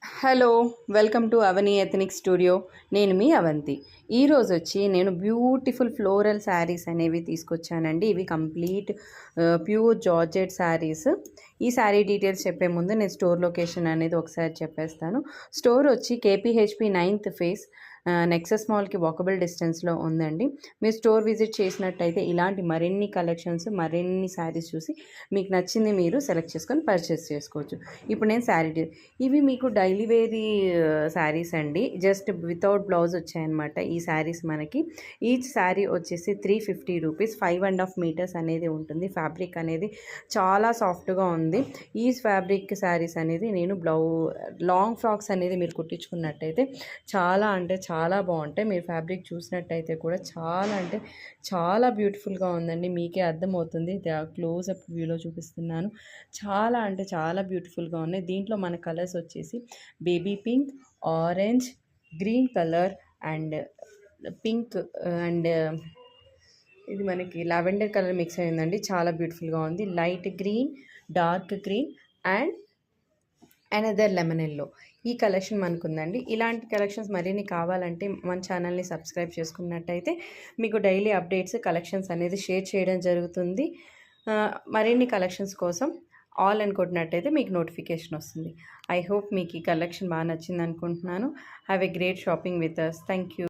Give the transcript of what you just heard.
Hello, welcome to Avani ethnic studio. నేను మీ అవంతి. ఈరోజు వచ్చి నేను బ్యూటిఫుల్ ఫ్లోరల్ శారీస్ అనేవి తీసుకొచ్చానండి. ఇవి కంప్లీట్ ప్యూర్ జార్జెట్ శారీస్. ఈ శారీ డీటెయిల్స్ చెప్పే ముందు నేను స్టోర్ లొకేషన్ అనేది ఒకసారి చెప్పేస్తాను. స్టోర్ వచ్చి కేపీహెచ్పి 9th ఫేస్ నెక్సస్ మాల్కి వాకబుల్ డిస్టెన్స్లో ఉందండి. మీరు స్టోర్ విజిట్ చేసినట్టయితే ఇలాంటి మరిన్ని కలెక్షన్స్, మరిన్ని శారీస్ చూసి మీకు నచ్చింది మీరు సెలెక్ట్ చేసుకొని పర్చేస్ చేసుకోవచ్చు. ఇప్పుడు నేను ఇవి మీకు డైలీ వేరీ శారీస్ అండి. జస్ట్ వితౌట్ బ్లౌజ్ వచ్చాయన్నమాట ఈ శారీస్ మనకి. ఈచ్ శారీ వచ్చేసి 350 రూపీస్. 5.5 మీటర్స్ అనేది ఉంటుంది. ఫ్యాబ్రిక్ అనేది చాలా సాఫ్ట్గా ఉంది. ఈ ఫ్యాబ్రిక్ శారీస్ అనేది నేను లాంగ్ ఫ్రాక్స్ అనేది మీరు కుట్టించుకున్నట్టయితే చాలా బాగుంటాయి. మీరు ఫ్యాబ్రిక్ చూసినట్టయితే కూడా చాలా బ్యూటిఫుల్గా ఉందండి. మీకే అర్థమవుతుంది. క్లోజ్అప్ వ్యూలో చూపిస్తున్నాను. చాలా బ్యూటిఫుల్గా ఉన్నాయి. దీంట్లో మన కలర్స్ వచ్చేసి baby pink, orange, green colour and pink and ఇది మనకి లావెండర్ కలర్ మిక్స్ అయిందండి. చాలా బ్యూటిఫుల్గా ఉంది. Light green, dark green and another lemon yellow ఈ కలెక్షన్ మనకు ఉందండి. ఇలాంటి కలెక్షన్స్ మరిన్ని కావాలంటే మన ఛానల్ని సబ్స్క్రైబ్ చేసుకున్నట్టయితే మీకు డైలీ అప్డేట్స్, కలెక్షన్స్ అనేది షేర్ చేయడం జరుగుతుంది. మరిన్ని కలెక్షన్స్ కోసం ఆల్ అని కొట్టినట్టయితే మీకు నోటిఫికేషన్ వస్తుంది. ఐ హోప్ మీకు ఈ కలెక్షన్ బాగా నచ్చింది అనుకుంటున్నాను. Have a great shopping with us. Thank you.